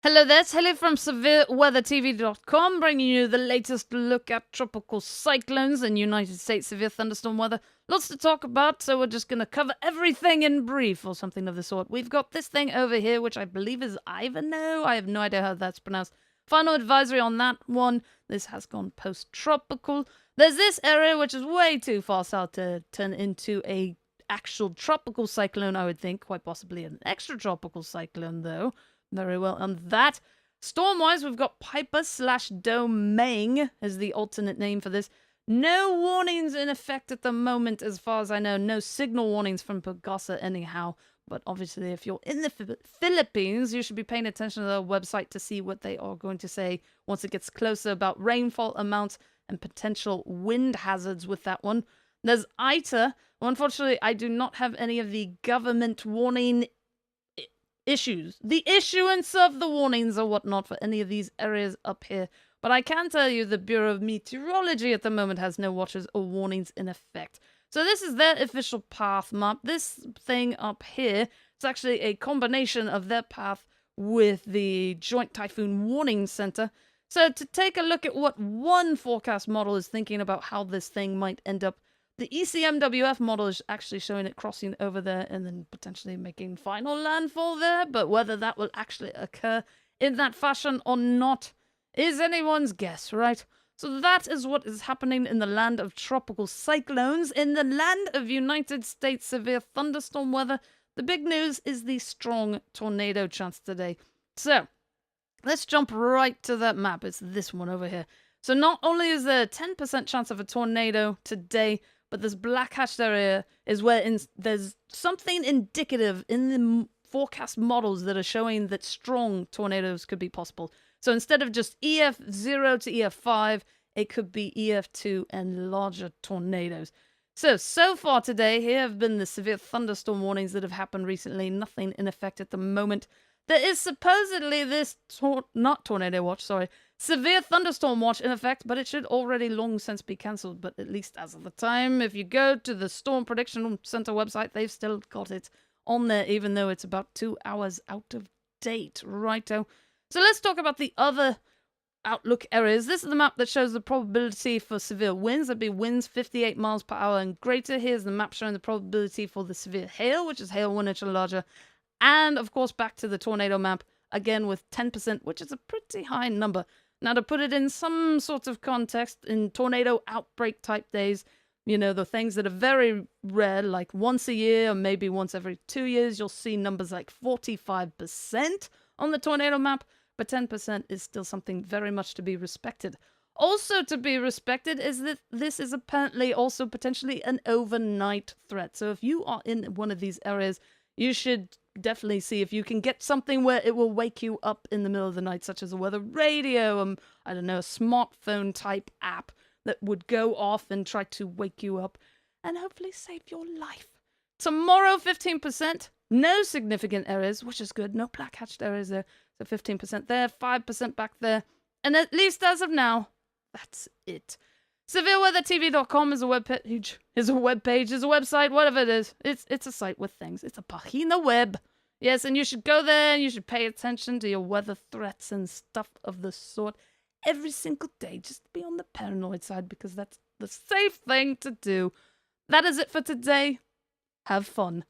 Hello there, it's Haley from SevereWeatherTV.com, bringing you the latest look at tropical cyclones and United States severe thunderstorm weather. Lots to talk about, so we're just going to cover everything in brief, or something of the sort. We've got this thing over here, which I believe is Ivano. I have no idea how that's pronounced. Final advisory on that one. This has gone post-tropical. There's this area, which is way too far south to turn into a actual tropical cyclone, I would think. Quite possibly an extratropical cyclone, though. Very well. On that, storm-wise, we've got Peipah/Domain is the alternate name for this. No warnings in effect at the moment, as far as I know. No signal warnings from Pagasa anyhow. But obviously, if you're in the Philippines, you should be paying attention to their website to see what they are going to say once it gets closer about rainfall amounts and potential wind hazards with that one. There's Ita. Well, unfortunately, I do not have any of the government warning issues. The issuance of the warnings or whatnot for any of these areas up here. But I can tell you the Bureau of Meteorology at the moment has no watches or warnings in effect. So this is their official path map. This thing up here, it's actually a combination of their path with the Joint Typhoon Warning Center. So to take a look at what one forecast model is thinking about how this thing might end up, the ECMWF model is actually showing it crossing over there and then potentially making final landfall there, but whether that will actually occur in that fashion or not is anyone's guess, right? So that is what is happening in the land of tropical cyclones. In the land of United States severe thunderstorm weather, the big news is the strong tornado chance today. So, let's jump right to that map. It's this one over here. So not only is there a 10% chance of a tornado today, but this black hatched area is where there's something indicative in the forecast models that are showing that strong tornadoes could be possible. So instead of just EF0 to EF5, it could be EF2 and larger tornadoes. So far today, here have been the severe thunderstorm warnings that have happened recently. Nothing in effect at the moment. There is supposedly this, not tornado watch, sorry, severe thunderstorm watch in effect, but it should already long since be cancelled. But at least as of the time, if you go to the Storm Prediction Center website, they've still got it on there, even though it's about 2 hours out of date. Righto. So let's talk about the other outlook areas. This is the map that shows the probability for severe winds. That'd be winds 58 miles per hour and greater. Here's the map showing the probability for the severe hail, which is hail 1 inch or larger. And, of course, back to the tornado map, again with 10%, which is a pretty high number. Now, to put it in some sort of context, in tornado outbreak type days, you know, the things that are very rare, like once a year or maybe once every 2 years, you'll see numbers like 45% on the tornado map, but 10% is still something very much to be respected. Also to be respected is that this is apparently also potentially an overnight threat. So if you are in one of these areas, you should definitely see if you can get something where it will wake you up in the middle of the night, such as a weather radio, I don't know, a smartphone type app that would go off and try to wake you up and hopefully save your life. Tomorrow, 15%, no significant errors, which is good. No black hatched errors there. So 15% there, 5% back there. And at least as of now, that's it. SevereWeatherTV.com is a webpage, is a website, whatever it is. It's a site with things. It's a página web. Yes, and you should go there and you should pay attention to your weather threats and stuff of the sort every single day. Just be on the paranoid side because that's the safe thing to do. That is it for today. Have fun.